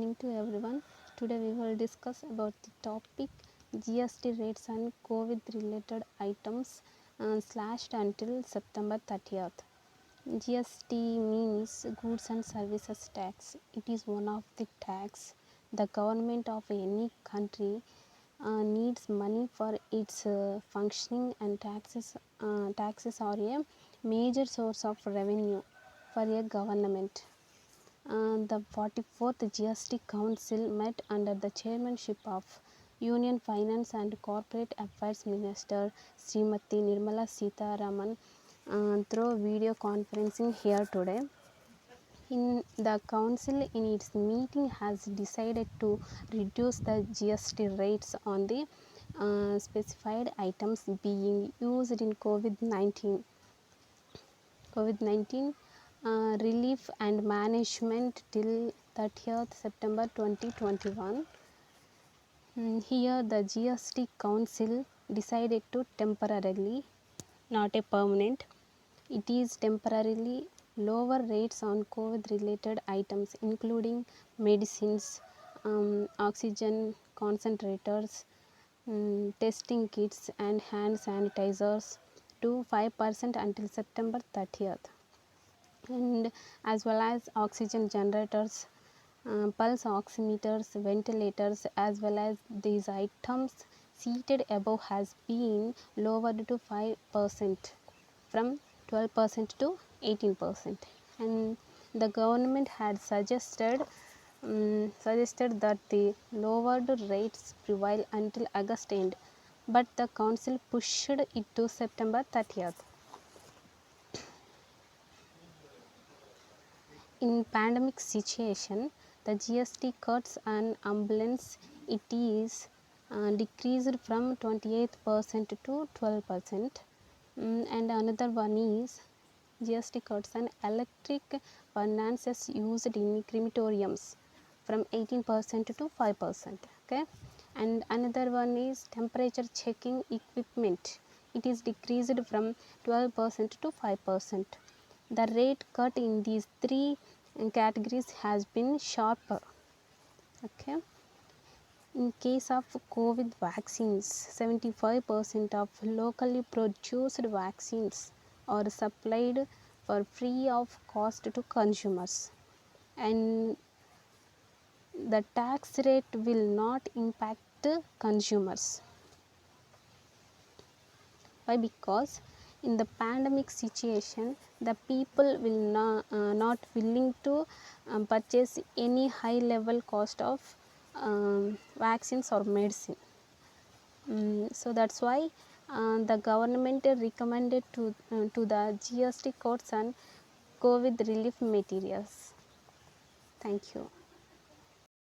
evening to everyone. Today we will discuss about the topic GST rates and COVID related items slashed until September 30th. GST means goods and services tax. It is one of the tax the government of any country needs money for its functioning, and taxes are a major source of revenue for a government. The 44th GST Council met under the chairmanship of Union Finance and Corporate Affairs Minister Srimati Nirmala Sitharaman through video conferencing here today. The council in its meeting has decided to reduce the GST rates on the specified items being used in COVID-19 relief and management till 30th September 2021. Here the GST Council decided to temporarily, not a permanent, it is temporarily lower rates on COVID related items including medicines, oxygen concentrators, testing kits and hand sanitizers to 5% until September 30th, and as well as oxygen generators, pulse oximeters, ventilators, as well as these items seated above has been lowered to 5% from 12% to 18%, and the government had suggested that the lowered rates prevail until August end, but the council pushed it to September 30th. In pandemic situation, the GST cuts on ambulance it is decreased from 28% to 12%, and another one is GST cuts on electric furnaces used in crematoriums from 18% to 5%. Okay, and another one is temperature checking equipment. It is decreased from 12% to 5%. The rate cut in these three categories has been sharper. Okay. In case of COVID vaccines, 75% of locally produced vaccines are supplied for free of cost to consumers, and the tax rate will not impact consumers. Why? Because in the pandemic situation, the people will not willing to purchase any high level cost of vaccines or medicine. So that's why the government recommended to the GST cuts on COVID relief materials. Thank you.